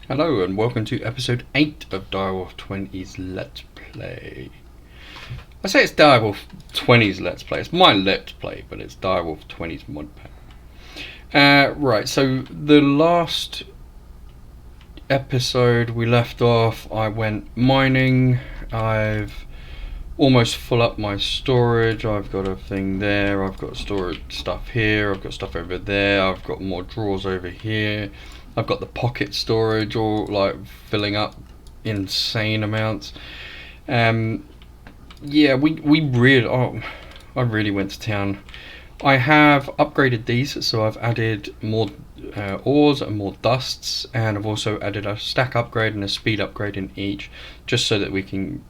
Hello and welcome to episode 8 of Direwolf20's Let's Play. I say it's Direwolf20's Let's Play, it's my Let's Play, but it's Direwolf20's mod pack. Right, so the last episode we left off, I went mining. I've almost full up my storage. I've got a thing there, I've got storage stuff here, I've got stuff over there, I've got more drawers over here. I've got the pocket storage all like filling up insane amounts. Yeah, we really, I really went to town. I have upgraded these, so I've added more ores and more dusts, and I've also added a stack upgrade and a speed upgrade in each, just so that we can,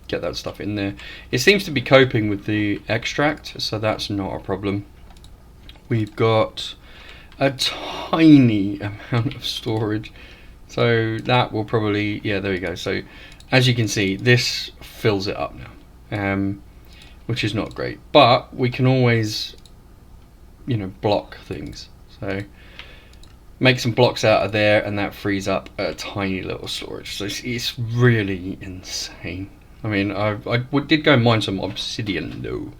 get that stuff in there. It seems to be coping with the extract, so that's not a problem. We've got a tiny amount of storage, so that will probably, yeah, there we go. So as you can see, this fills it up now, which is not great, but we can always block things, so make some blocks out of there and that frees up a tiny little storage. So it's really insane. I mean, I did go and mine some obsidian though.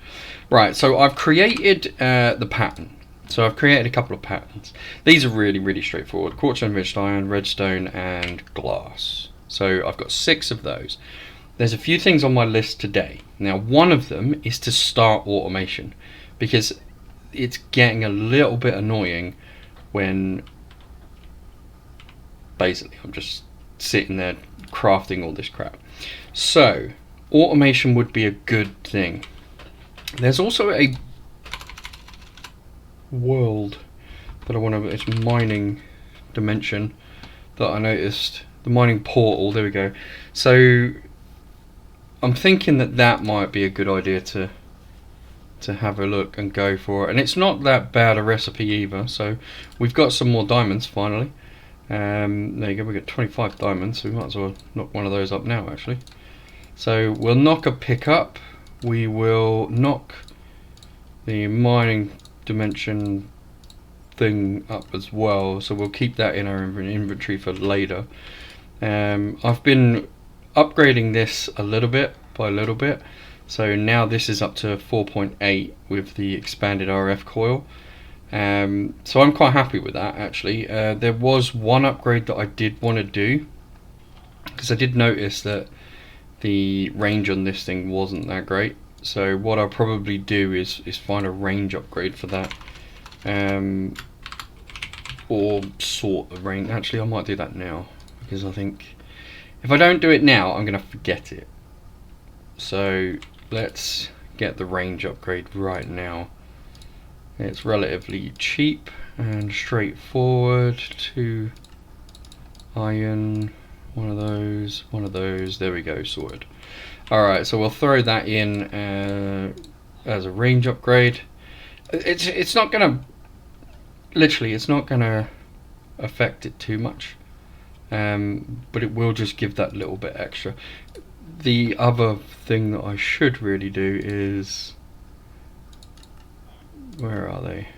Right, so I've created the pattern. So I've created a couple of patterns. These are really straightforward: quartz, enriched iron, redstone, and glass. So I've got 6 of those. There's a few things on my list today. Now, one of them is to start automation, because it's getting a little bit annoying when basically I'm just sitting there crafting all this crap. So automation would be a good thing. There's also a world that I want to, it's mining dimension that I noticed, the mining portal, there we go. So I'm thinking that might be a good idea to have a look and go for it, and it's not that bad a recipe either. So we've got some more diamonds finally. There you go, we got 25 diamonds, so we might as well knock one of those up now actually. So we'll knock a pick up, we will knock the mining dimension thing up as well, so we'll keep that in our inventory for later. I've been upgrading this a little bit by little bit, so now this is up to 4.8 with the expanded RF coil. So I'm quite happy with that actually. There was one upgrade that I did want to do, because I did notice that the range on this thing wasn't that great. So what I'll probably do is find a range upgrade for that, or sort of range. Actually, I might do that now, because I think if I don't do it now, I'm going to forget it. So let's get the range upgrade right now. It's relatively cheap and straightforward. 2 iron, one of those, there we go, sorted. Alright, so we'll throw that in as a range upgrade. It's not gonna, literally, it's not gonna affect it too much, but it will just give that little bit extra. The other thing that I should really do is, where are they?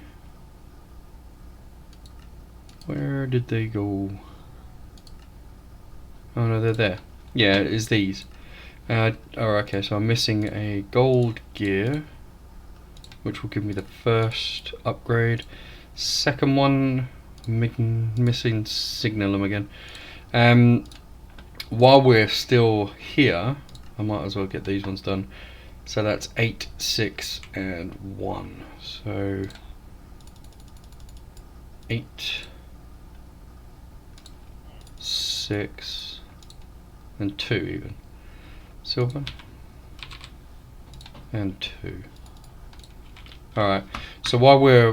Where did they go? Oh no, they're there. Yeah, it is these. Okay, so I'm missing a gold gear, which will give me the first upgrade. Second one, missing signalum again. While we're still here, I might as well get these ones done. So that's 8, 6, and 1. So 8, 6, and 2 even. Silver and 2. Alright, so while we're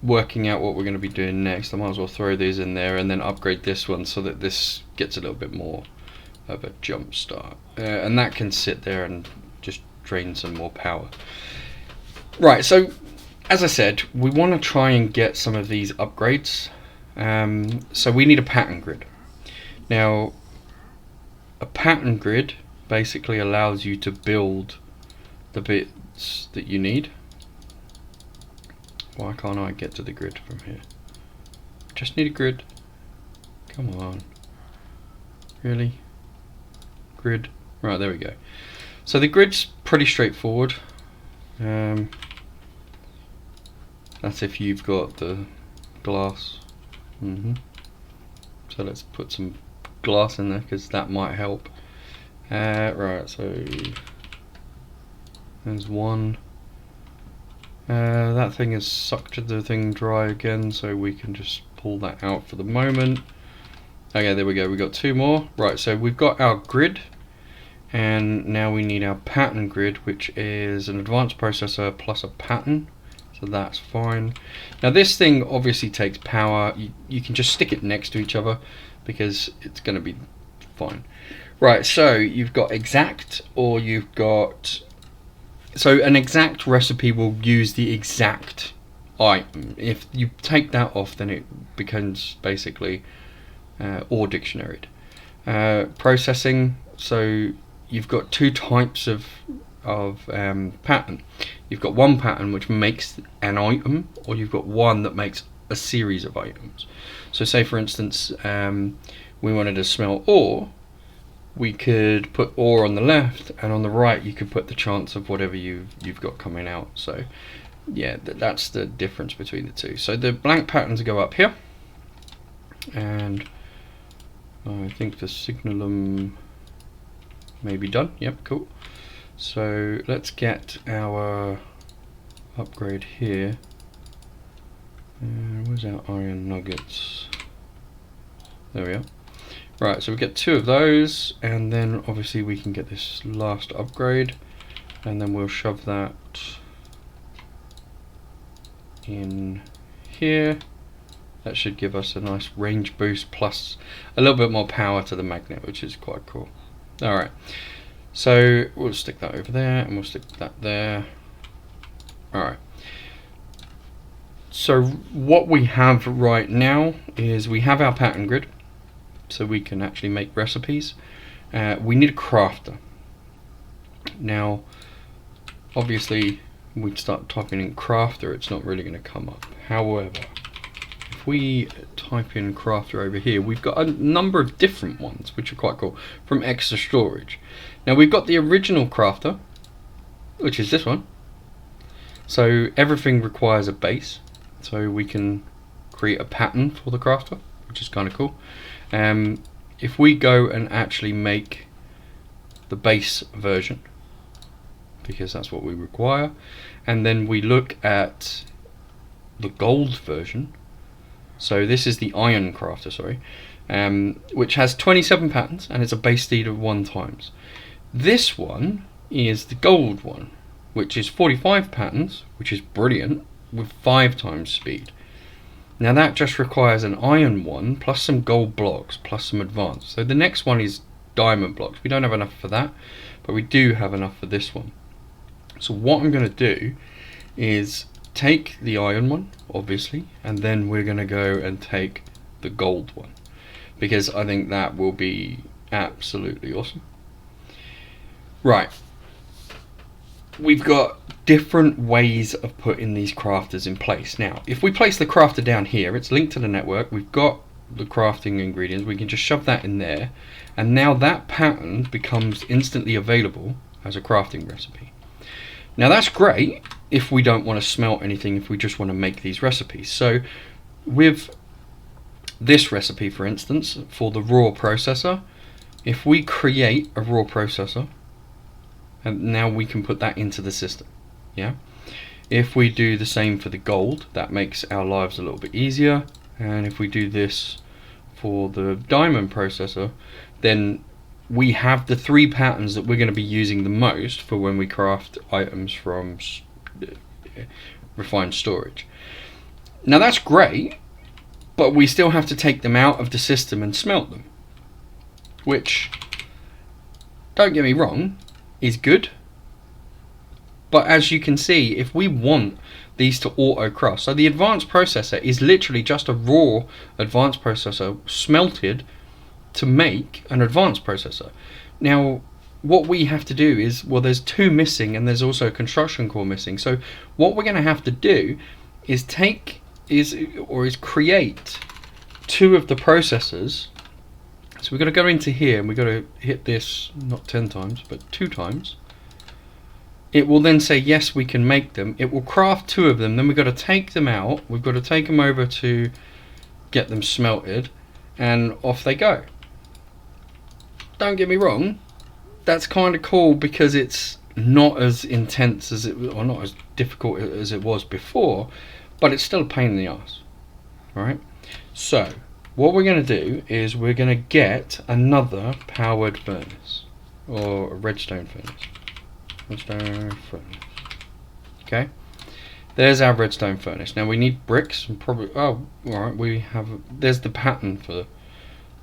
working out what we're going to be doing next, I might as well throw these in there and then upgrade this one so that this gets a little bit more of a jump start, and that can sit there and just drain some more power. Right, so as I said, we want to try and get some of these upgrades, so we need a pattern grid. Now, a pattern grid basically allows you to build the bits that you need. Why can't I get to the grid from here? Just need a grid. Come on. Really? Grid. Right, there we go. So the grid's pretty straightforward. That's if you've got the glass. So let's put some glass in there because that might help. Right, so there's one. That thing has sucked the thing dry again, so we can just pull that out for the moment. Okay, there we go, we got two more. Right, so we've got our grid, and now we need our pattern grid, which is an advanced processor plus a pattern. So that's fine. Now this thing obviously takes power. You can just stick it next to each other because it's going to be fine. Right, so you've got exact, or you've got... So an exact recipe will use the exact item. If you take that off, then it becomes basically or dictionaried. Processing, so you've got two types of pattern. You've got one pattern which makes an item, or you've got one that makes a series of items. So say for instance we wanted to smelt ore, we could put ore on the left, and on the right you could put the chance of whatever you've got coming out. So yeah, that's the difference between the two. So the blank patterns go up here, and I think the signalum may be done. Yep, cool. So let's get our upgrade here. Where's our iron nuggets? There we are. Right, so we get two of those, and then obviously we can get this last upgrade, and then we'll shove that in here. That should give us a nice range boost plus a little bit more power to the magnet, which is quite cool. Alright, so we'll stick that over there, and we'll stick that there. Alright. So what we have right now is we have our pattern grid, so we can actually make recipes. We need a crafter. Now, obviously, we'd start typing in crafter, it's not really going to come up. However, if we type in crafter over here, we've got a number of different ones, which are quite cool, from extra storage. Now, we've got the original crafter, which is this one. So everything requires a base, so we can create a pattern for the crafter, which is kind of cool. If we go and actually make the base version, because that's what we require, and then we look at the gold version, so this is the iron crafter, sorry, which has 27 patterns and it's a base speed of 1 times. This one is the gold one, which is 45 patterns, which is brilliant, with 5 times speed. Now that just requires an iron one, plus some gold blocks, plus some advanced. So the next one is diamond blocks. We don't have enough for that, but we do have enough for this one. So what I'm going to do is take the iron one, obviously, and then we're going to go and take the gold one, because I think that will be absolutely awesome. Right. We've got different ways of putting these crafters in place. Now, if we place the crafter down here, it's linked to the network, we've got the crafting ingredients, we can just shove that in there, and now that pattern becomes instantly available as a crafting recipe. Now that's great if we don't want to smelt anything, if we just want to make these recipes. So with this recipe, for instance, for the raw processor, if we create a raw processor, and now we can put that into the system. Yeah. If we do the same for the gold, that makes our lives a little bit easier. And if we do this for the diamond processor, then we have the 3 patterns that we're going to be using the most for when we craft items from refined storage. Now that's great, but we still have to take them out of the system and smelt them, which, don't get me wrong, is good. But as you can see, if we want these to auto craft, so the advanced processor is literally just a raw advanced processor smelted to make an advanced processor. Now what we have to do is, well, there's 2 missing and there's also a construction core missing. So what we're going to have to do is create 2 of the processors So we've got to go into here and we've got to hit this, not 10 times, but 2 times. It will then say, yes, we can make them. It will craft 2 of them. Then we've got to take them out. We've got to take them over to get them smelted. And off they go. Don't get me wrong. That's kind of cool because it's not as intense as it was, or not as difficult as it was before. But it's still a pain in the ass. Alright? So, what we're going to do is we're going to get another powered furnace. Or a redstone furnace. Redstone furnace. Okay, there's our redstone furnace. Now we need bricks and probably, oh, alright, we have, there's the pattern for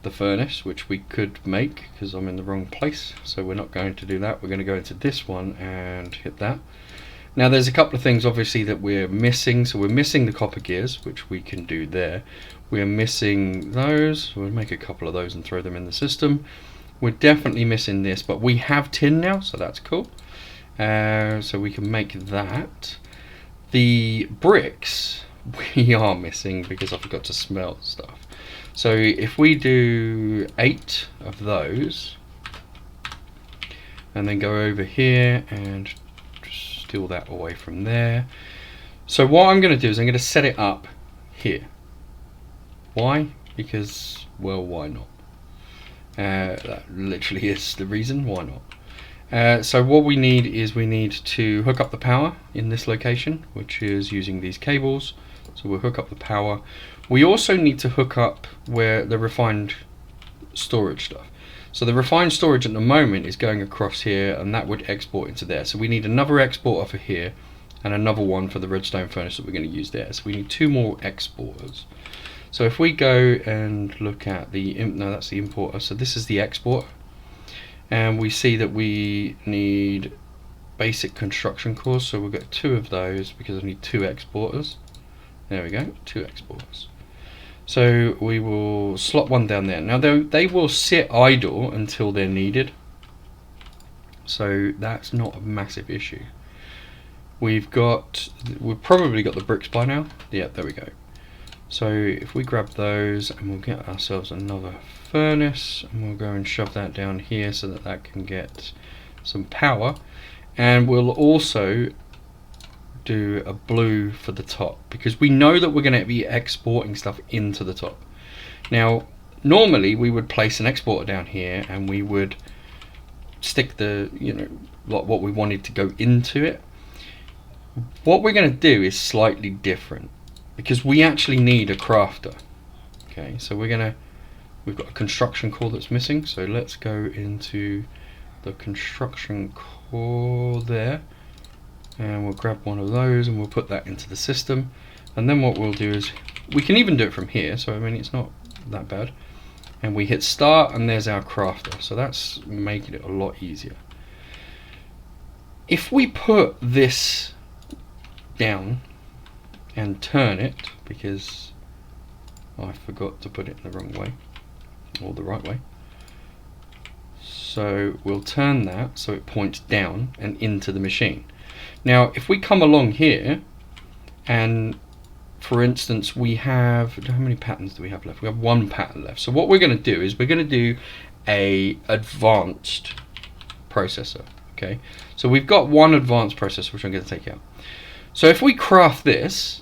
the furnace, which we could make because I'm in the wrong place, so we're not going to do that. We're going to go into this one and hit that. Now there's a couple of things obviously that we're missing. So we're missing the copper gears, which we can do there. We're missing those. We'll make a couple of those and throw them in the system. We're definitely missing this, but we have tin now, so that's cool. So we can make that. The bricks we are missing because I forgot to smelt stuff. So if we do 8 of those and then go over here and steal that away from there. So what I'm going to do is I'm going to set it up here. Why? Because, well, why not? That literally is the reason. Why not? So what we need is we need to hook up the power in this location, which is using these cables. So we'll hook up the power. We also need to hook up where the refined storage stuff. So the refined storage at the moment is going across here, and that would export into there. So we need another exporter for here and another one for the redstone furnace that we're going to use there. So we need 2 more exporters. So if we go and look at the, no, that's the importer. So this is the exporter. And we see that we need basic construction cores, so we've got 2 of those because I need 2 exporters. There we go, 2 exporters. So we will slot one down there. Now they will sit idle until they're needed, so that's not a massive issue. We've probably got the bricks by now. Yeah, there we go. So if we grab those and we'll get ourselves another furnace and we'll go and shove that down here so that that can get some power, and we'll also do a blue for the top because we know that we're going to be exporting stuff into the top. Now normally we would place an exporter down here and we would stick the, you know, what we wanted to go into it. What we're going to do is slightly different because we actually need a crafter. Okay, so we've got a construction core that's missing, so let's go into the construction core there and we'll grab one of those and we'll put that into the system. And then what we'll do is, we can even do it from here, so I mean it's not that bad, and we hit start and there's our crafter, so that's making it a lot easier. If we put this down and turn it, because I forgot to put it in the wrong way or the right way, so we'll turn that so it points down and into the machine. Now if we come along here and for instance we have, how many patterns do we have left? We have 1 pattern left. So what we're going to do is we're going to do a advanced processor. Okay, so we've got 1 advanced processor which I'm going to take out. So if we craft this,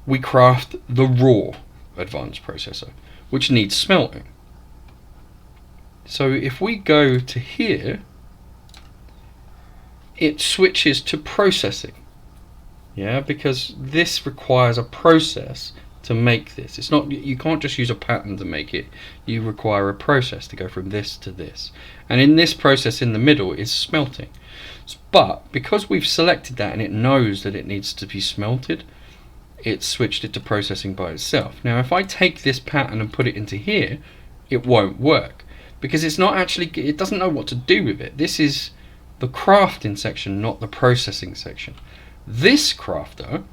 we craft the raw advanced processor, which needs smelting. So if we go to here, it switches to processing. Yeah, because this requires a process to make this. It's not, you can't just use a pattern to make it. You require a process to go from this to this. And in this process in the middle is smelting. But because we've selected that and it knows that it needs to be smelted, it's switched it to processing by itself. Now if I take this pattern and put it into here, it won't work because it's not actually, it doesn't know what to do with it. This is the crafting section, not the processing section. This crafter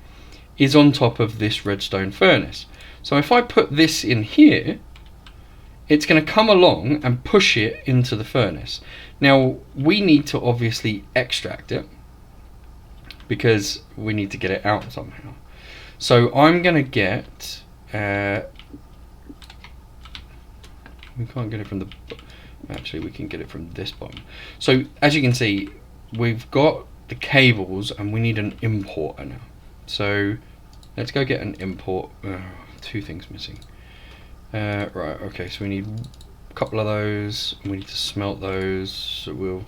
is on top of this redstone furnace. So if I put this in here, it's going to come along and push it into the furnace. Now we need to obviously extract it because we need to get it out somehow. So I'm going to get We can't get it from the, actually we can get it from this bottom. So as you can see, we've got the cables and we need an importer now. So let's go get an import. Two things missing. Right, okay, so we need a couple of those. We need to smelt those, so we'll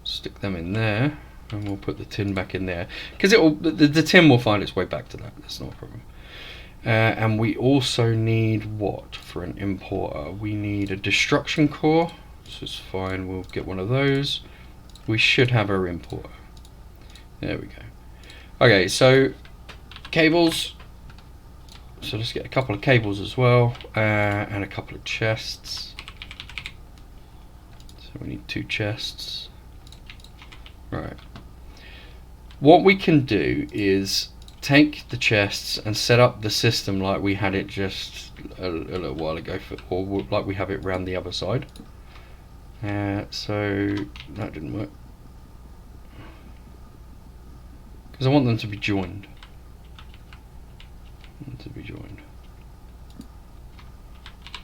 stick them in there and we'll put the tin back in there, because the tin will find its way back to that. That's not a problem. And we also need what for an importer? We need a destruction core, so it's fine, we'll get one of those. We should have our importer. There we go. Okay, so cables. So let's get a couple of cables as well, and a couple of chests. So we need 2 chests. Right. What we can do is take the chests and set up the system like we had it just a little while ago, or like we have it around the other side. So that didn't work, because I want them to be joined.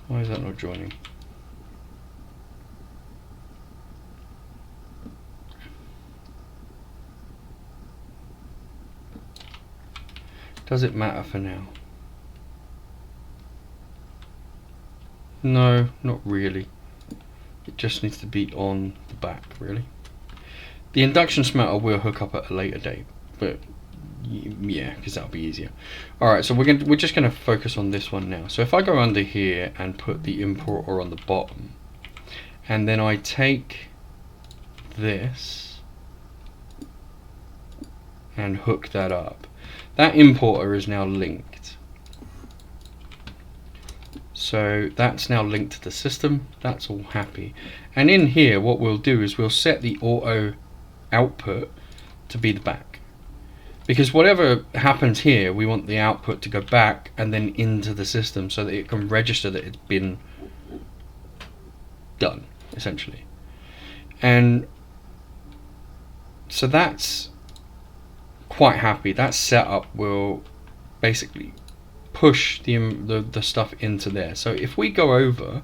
Why is that not joining? Does it matter for now? No, not really. It just needs to be on the back, really. The induction smelter will hook up at a later date, but yeah, because that'll be easier. Alright, so we're just gonna focus on this one now. So if I go under here and put the importer on the bottom, and then I take this and hook that up, that importer is now linked. So that's now linked to the system. That's all happy. And in here, what we'll do is we'll set the auto output to be the back, because whatever happens here, we want the output to go back and then into the system so that it can register that it's been done, essentially. And so that's quite happy. That setup will basically push the stuff into there. So if we go over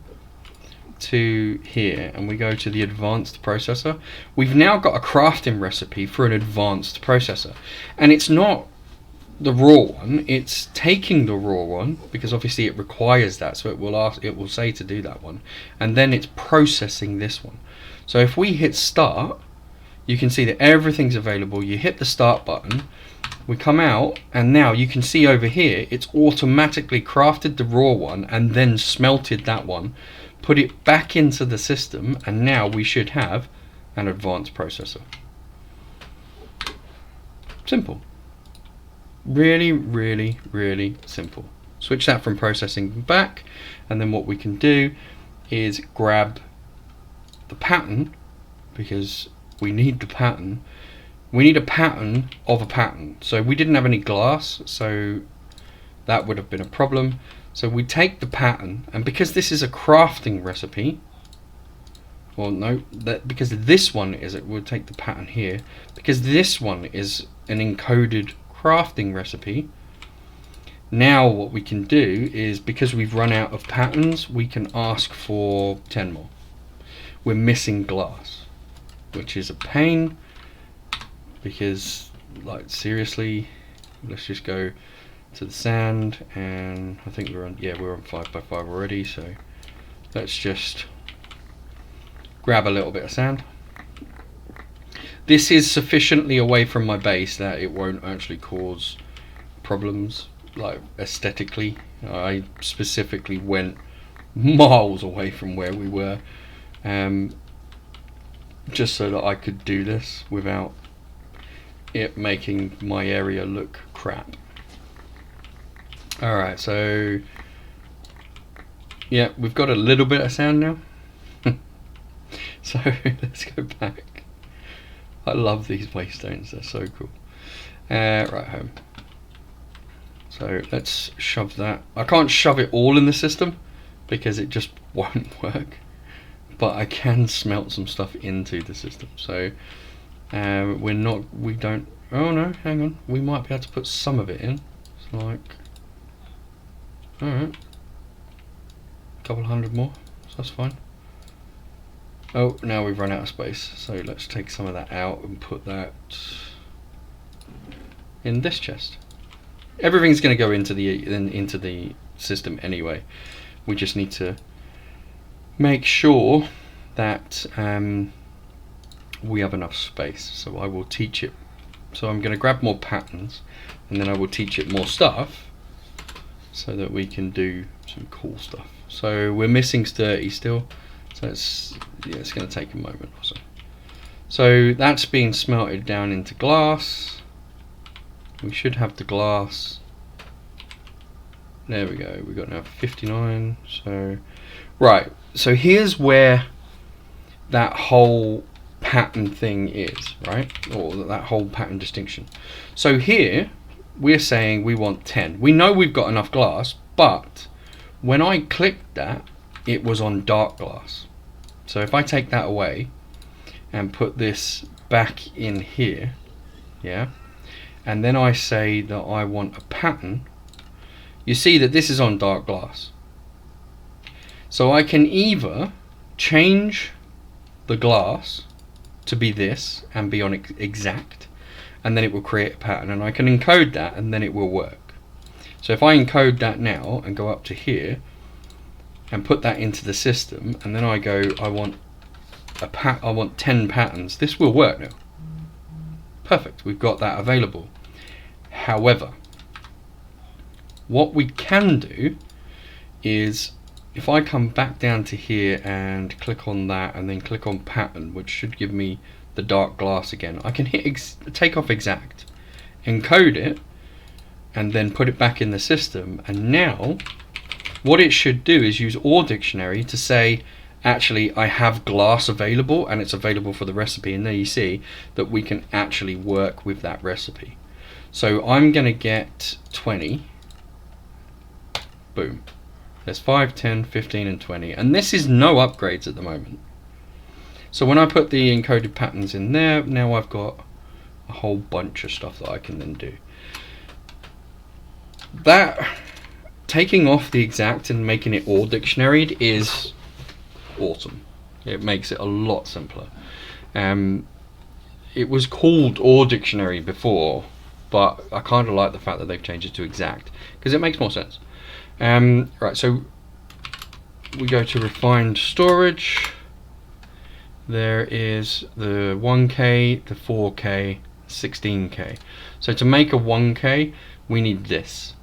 to here and we go to the advanced processor, we've now got a crafting recipe for an advanced processor, and it's not the raw one, it's taking the raw one, because obviously it requires that, so it will say to do that one, and then it's processing this one. So if we hit start, you can see that everything's available. You hit the start button, we come out, and now you can see over here it's automatically crafted the raw one and then smelted that one, put it back into the system, and now we should have an advanced processor. Simple. Really, really, really simple. Switch that from processing back, and then what we can do is grab the pattern, because we need the pattern. We need a pattern of a pattern. So we didn't have any glass, so that would have been a problem. So we take the pattern, and because this is a crafting recipe, well no, because this one is, it will take the pattern here, because this one is an encoded crafting recipe. Now what we can do is, because we've run out of patterns, we can ask for 10 more. We're missing glass, which is a pain, because like seriously, let's just go to the sand, and I think we're on 5x5 already, so let's just grab a little bit of sand. This is sufficiently away from my base that it won't actually cause problems, like aesthetically. I specifically went miles away from where we were, just so that I could do this without it making my area look crap. Alright, so yeah, we've got a little bit of sand now. So let's go back. I love these waystones, they're so cool. Right home. So let's shove that. I can't shove it all in the system because it just won't work, but I can smelt some stuff into the system. So we don't, oh no, hang on, we might be able to put some of it in. It's like, alright, a couple hundred more, so that's fine. Oh, now we've run out of space, so let's take some of that out and put that in this chest. Everything's going to go into the system anyway. We just need to make sure that we have enough space. So I will teach it. So I'm going to grab more patterns, and then I will teach it more stuff so that we can do some cool stuff. So we're missing sturdy still, so it's going to take a moment or so. So that's being smelted down into glass. We should have the glass. There we go. We've got now 59. So right. So here's where that whole pattern thing is, right? Or that whole pattern distinction. So here we're saying we want 10. We know we've got enough glass, but when I clicked that, it was on dark glass. So if I take that away and put this back in here, yeah, and then I say that I want a pattern, you see that this is on dark glass. So I can either change the glass to be this and be on exact, and then it will create a pattern, and I can encode that and then it will work. So if I encode that now and go up to here and put that into the system, and then I go, I want 10 patterns, this will work now. Perfect, we've got that available. However, what we can do is, if I come back down to here and click on that and then click on pattern, which should give me the dark glass again, I can hit take off exact, encode it, and then put it back in the system. And now what it should do is use OR dictionary to say, actually I have glass available and it's available for the recipe, and there you see that we can actually work with that recipe. So I'm going to get 20. Boom. There's 5, 10, 15 and 20, and this is no upgrades at the moment. So when I put the encoded patterns in there, now I've got a whole bunch of stuff that I can then do. That, taking off the exact and making it OR dictionaried, is awesome. It makes it a lot simpler. It was called OR dictionary before, but I kind of like the fact that they've changed it to exact because it makes more sense. Right, so we go to refined storage. There is the 1K, the 4K, 16K. So to make a 1K, we need this.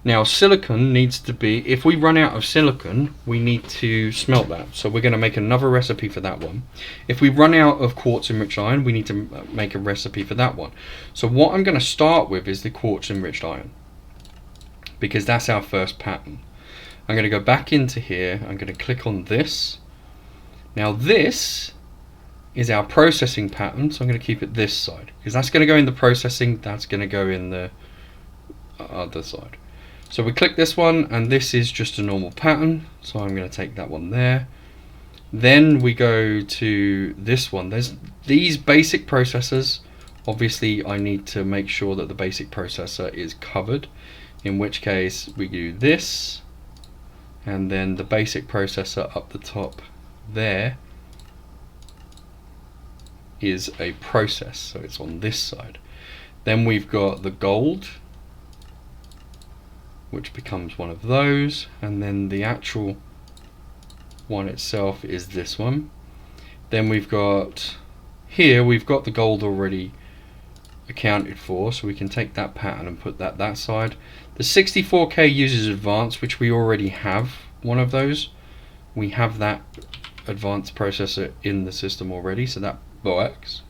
Now silicon needs to be, if we run out of silicon, we need to smelt that. So we're going to make another recipe for that one. If we run out of quartz enriched iron, we need to make a recipe for that one. So what I'm going to start with is the quartz enriched iron, because that's our first pattern. I'm going to go back into here, I'm going to click on this. Now this is our processing pattern, so I'm going to keep it this side, because that's going to go in the processing, that's going to go in the other side. So we click this one, and this is just a normal pattern, so I'm going to take that one there. Then we go to this one. There's these basic processors. Obviously I need to make sure that the basic processor is covered, in which case we do this, and then the basic processor up the top there is a process, so it's on this side. Then we've got the gold, which becomes one of those, and then the actual one itself is this one. Then we've got here, we've got the gold already accounted for, so we can take that pattern and put that side. The 64K uses advanced, which we already have one of those. We have that advanced processor in the system already, so that works.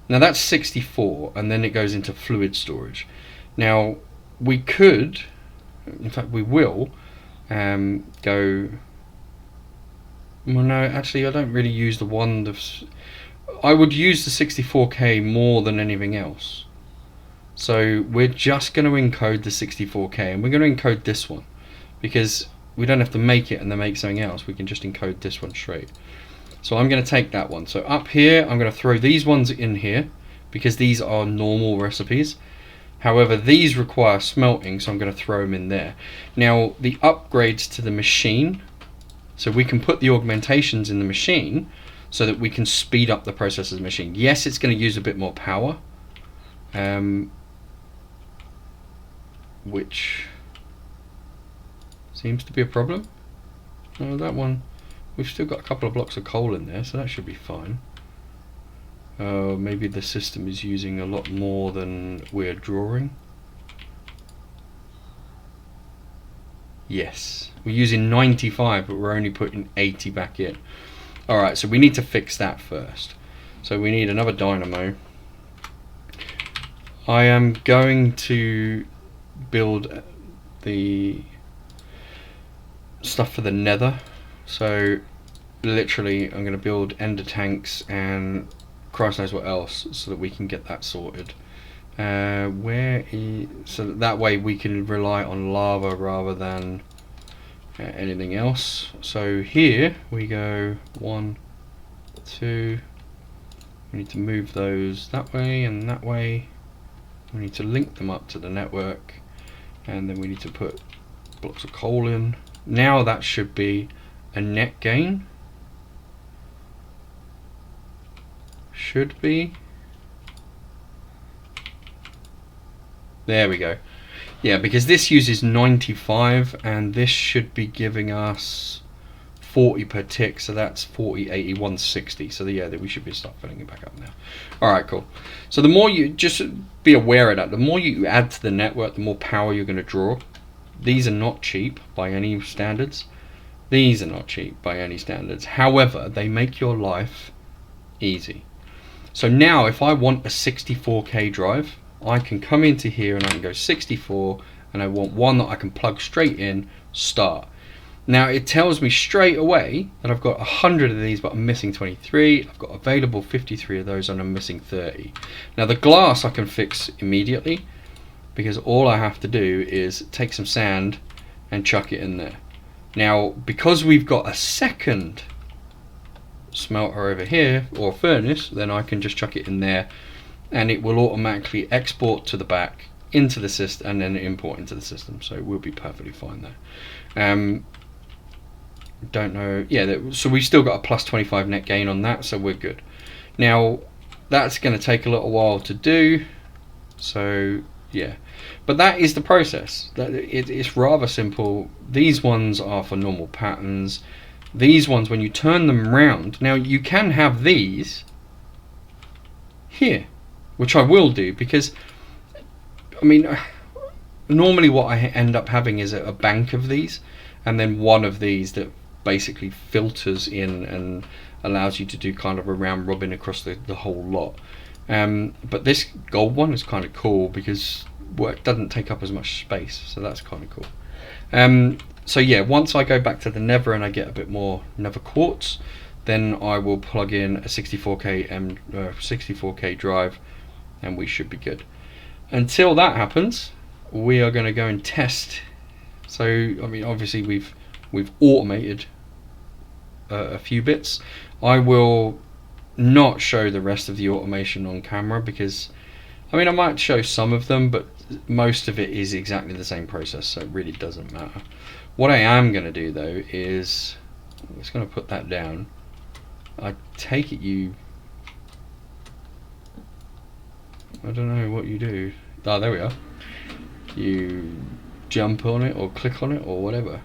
Now that's 64, and then it goes into fluid storage. Now we could, in fact we will, go, well no, actually I don't really use the one that's, I would use the 64K more than anything else. So we're just going to encode the 64K, and we're going to encode this one because we don't have to make it and then make something else. We can just encode this one straight. So I'm going to take that one. So up here I'm going to throw these ones in here because these are normal recipes. However, these require smelting, so I'm going to throw them in there. Now the upgrades to the machine So we can put the augmentations in the machine so that we can speed up the process of the machine. Yes, it's going to use a bit more power, which seems to be a problem. Oh, that one, we've still got a couple of blocks of coal in there, so that should be fine. Maybe the system is using a lot more than we're drawing. Yes, we're using 95, but we're only putting 80 back in. Alright, so we need to fix that first. So we need another dynamo. I am going to build the stuff for the nether. So literally I'm going to build ender tanks and Christ knows what else, so that we can get that sorted. So that way we can rely on lava rather than anything else. So here we go 1, 2. We need to move those that way and that way. We need to link them up to the network, and then we need to put blocks of coal in. Now that should be a net gain. Should be. There we go. Yeah, because this uses 95 and this should be giving us 40 per tick, so that's 40, 80, 160. So yeah, we should be start filling it back up now. Alright, cool. So the more you, just be aware of that, the more you add to the network, the more power you're going to draw. These are not cheap by any standards. These are not cheap by any standards. However, they make your life easy. So now if I want a 64K drive, I can come into here and I can go 64, and I want one that I can plug straight in, start. Now it tells me straight away that I've got 100 of these, but I'm missing 23. I've got available 53 of those and I'm missing 30. Now the glass I can fix immediately, because all I have to do is take some sand and chuck it in there. Now because we've got a second smelter over here, or furnace, then I can just chuck it in there and it will automatically export to the back into the system and then import into the system, so we'll be perfectly fine there. Don't know, yeah, so we've still got a plus 25 net gain on that, so we're good. Now that's going to take a little while to do, so yeah, but that is the process. It's rather simple. These ones are for normal patterns. These ones, when you turn them round, now you can have these here, which I will do, because I mean normally what I end up having is a bank of these, and then one of these that basically filters in and allows you to do kind of a round robin across the whole lot. But this gold one is kind of cool because it doesn't take up as much space, so that's kind of cool. So yeah, once I go back to the nether and I get a bit more nether quartz, then I will plug in a 64K drive and we should be good. Until that happens, we are going to go and test. So I mean, obviously we've automated a few bits. I will not show the rest of the automation on camera because I mean I might show some of them, but most of it is exactly the same process, so it really doesn't matter. What I am going to do though is I'm just going to put that down. I take it I don't know what you do. Ah, there we are. You jump on it or click on it or whatever,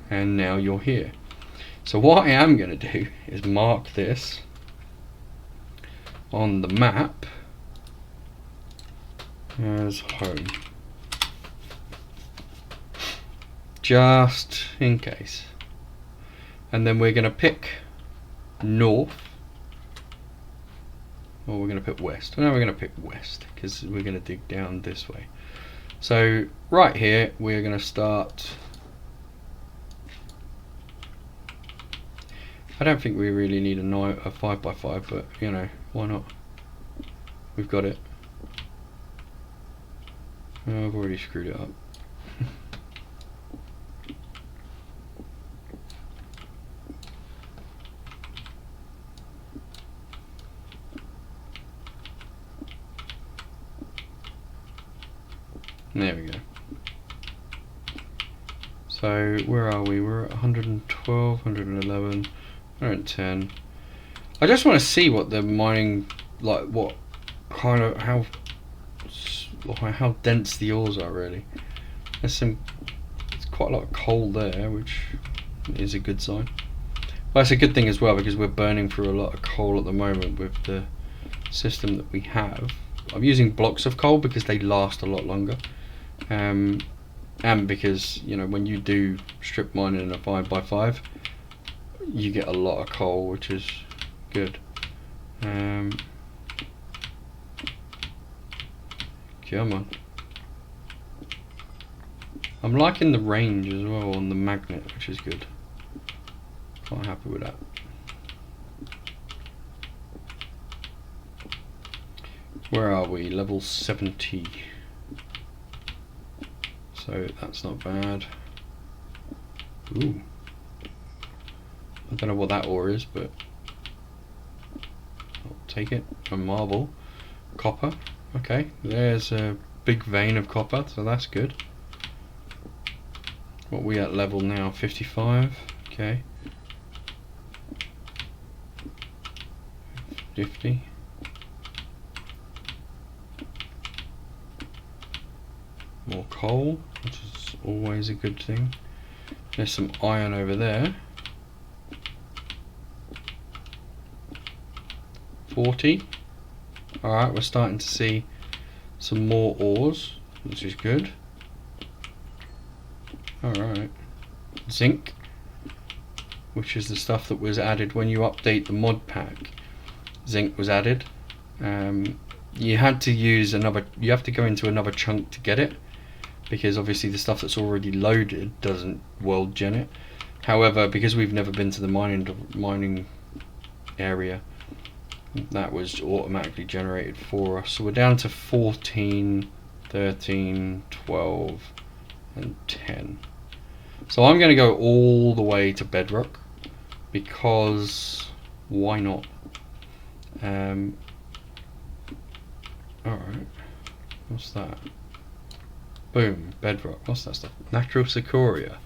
and now you're here. So what I am going to do is mark this on the map as home, just in case. And then we're going to pick north, or we're going to pick west. No, we're going to pick west because we're going to dig down this way. So right here we're going to start. I don't think we really need a 5x5, but you know, why not? We've got it. Oh, I've already screwed it up. There we go. So where are we? We're at 112, 111, 110. I just want to see what the mining, like what kind of, how dense the ores are really. There's quite a lot of coal there, which is a good sign. Well, it's a good thing as well because we're burning through a lot of coal at the moment with the system that we have. I'm using blocks of coal because they last a lot longer, and because, you know, when you do strip mining in a 5x5, you get a lot of coal, which is good. Come on. I'm liking the range as well on the magnet, which is good. Quite happy with that. Where are we? Level 70. So that's not bad. Ooh. I don't know what that ore is, but I'll take it. A marble. Copper. Okay, there's a big vein of copper, so that's good. What are we at level now? 55. Okay. 50. More coal, which is always a good thing. There's some iron over there. 40. Alright, we're starting to see some more ores, which is good. Alright. Zinc, which is the stuff that was added when you update the mod pack. Zinc was added. You had to use another, you have to go into another chunk to get it, because obviously the stuff that's already loaded doesn't world gen it. However, because we've never been to the mining area, that was automatically generated for us. So we're down to 14, 13, 12 and 10. So I'm going to go all the way to bedrock, because why not? Alright, what's that? Boom, bedrock. What's that stuff? Natural scoria.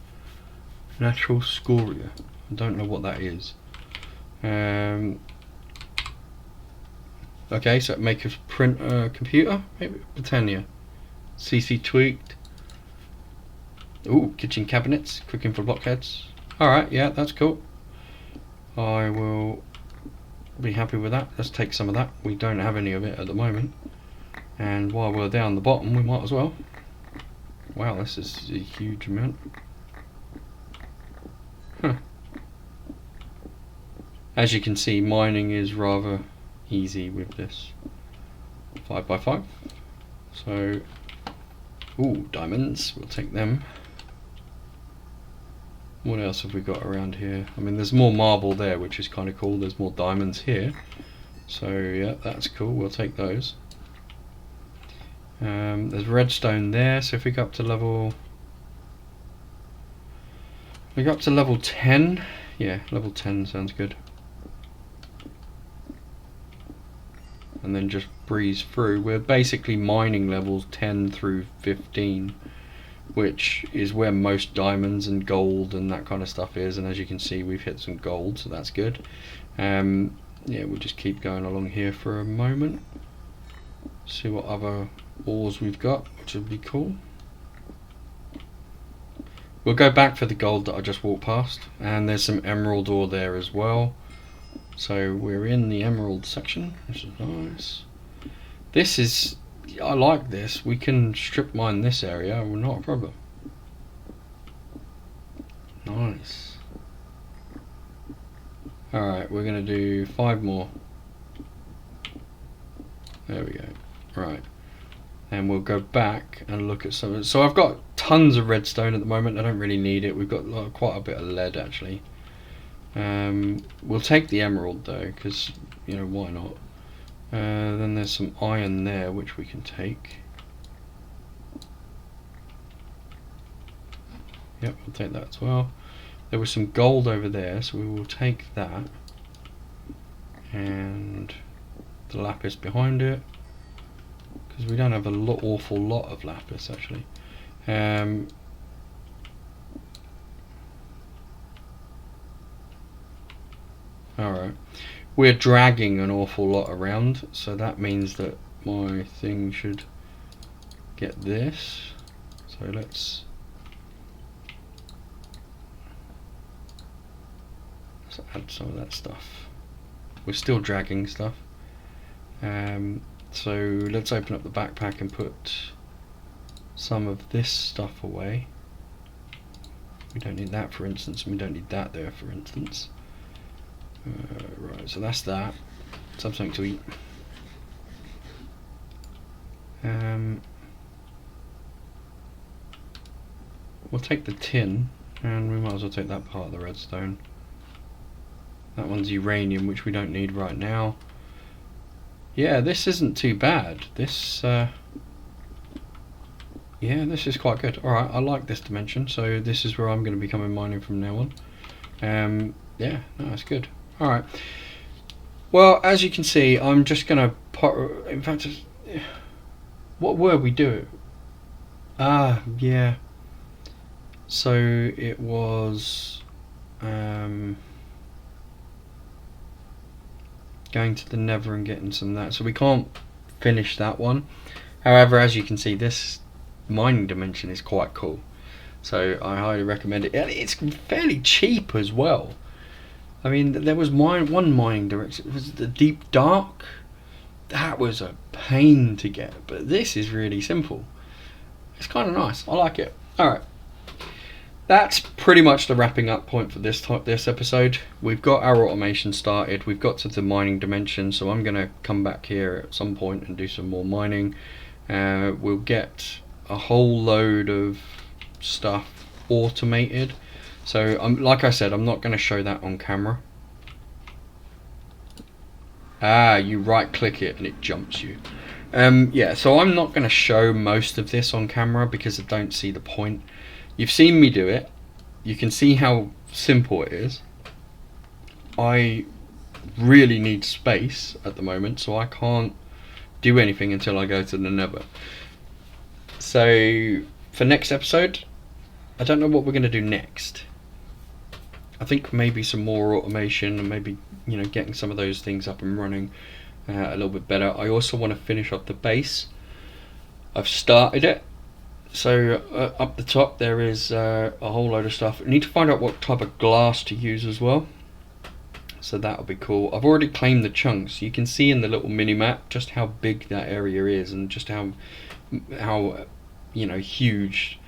Natural scoria. I don't know what that is. Okay, so make a print computer, maybe Britannia. CC tweaked. Ooh, kitchen cabinets, cooking for blockheads. Alright, yeah, that's cool. I will be happy with that. Let's take some of that. We don't have any of it at the moment. And while we're down the bottom, we might as well. Wow, this is a huge amount. Huh. As you can see, mining is rather easy with this 5x5. So, ooh, diamonds, we'll take them. What else have we got around here? I mean, there's more marble there, which is kind of cool. There's more diamonds here. So yeah, that's cool, we'll take those. There's redstone there, so if we go up to level 10, yeah, level 10 sounds good. And then just breeze through. We're basically mining levels 10 through 15, which is where most diamonds and gold and that kind of stuff is, and as you can see, we've hit some gold, so that's good. Yeah, we'll just keep going along here for a moment, see what other ores we've got, which would be cool. We'll go back for the gold that I just walked past, and there's some emerald ore there as well. So we're in the emerald section, which is nice. This is, I like this. We can strip mine this area, not a problem. Nice. Alright, we're going to do 5 more. There we go. Right. And we'll go back and look at some. So I've got tons of redstone at the moment. I don't really need it. We've got quite a bit of lead actually. We'll take the emerald though, because, you know, why not? Then there's some iron there which we can take. Yep, we'll take that as well. There was some gold over there, so we will take that. And the lapis behind it, because we don't have an awful lot of lapis actually. Alright. We're dragging an awful lot around, so that means that my thing should get this. So let's add some of that stuff. We're still dragging stuff. So let's open up the backpack and put some of this stuff away. We don't need that, for instance, and we don't need that there, for instance. Right, so that's that. Let's have something to eat. We'll take the tin, and we might as well take that part of the redstone. That one's uranium, which we don't need right now. Yeah, this isn't too bad. This, yeah, this is quite good. Alright, I like this dimension, so this is where I'm going to be coming mining from now on. Yeah, no, that's good. Alright. Well, as you can see, I'm just going to put... In fact, what were we doing? Ah, yeah. So it was... going to the Nether and getting some of that. So we can't finish that one. However, as you can see, this mining dimension is quite cool. So I highly recommend it. And it's fairly cheap as well. I mean, there was one mining direction. It was the Deep Dark. That was a pain to get. But this is really simple. It's kind of nice. I like it. Alright. That's pretty much the wrapping up point for this episode. We've got our automation started. We've got to the mining dimension, so I'm going to come back here at some point and do some more mining. We'll get a whole load of stuff automated. So, like I said, I'm not going to show that on camera. Ah, you right-click it and it jumps you. Yeah, so I'm not going to show most of this on camera because I don't see the point. You've seen me do it. You can see how simple it is. I really need space at the moment, so I can't do anything until I go to the Nether. So for next episode, I don't know what we're going to do next. I think maybe some more automation and maybe, you know, getting some of those things up and running a little bit better. I also want to finish up the base. I've started it. So up the top there is a whole load of stuff. I need to find out what type of glass to use as well. So that'll be cool. I've already claimed the chunks. You can see in the little mini map just how big that area is and just how you know, huge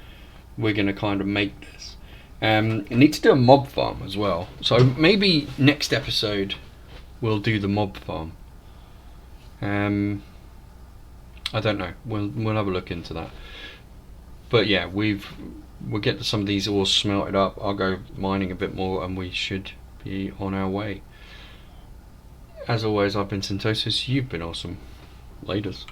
we're going to kind of make this. I need to do a mob farm as well. So maybe next episode we'll do the mob farm. I don't know. We'll have a look into that. But yeah, we'll get some of these ores smelted up. I'll go mining a bit more and we should be on our way. As always, I've been Syntosis. You've been awesome. Laters.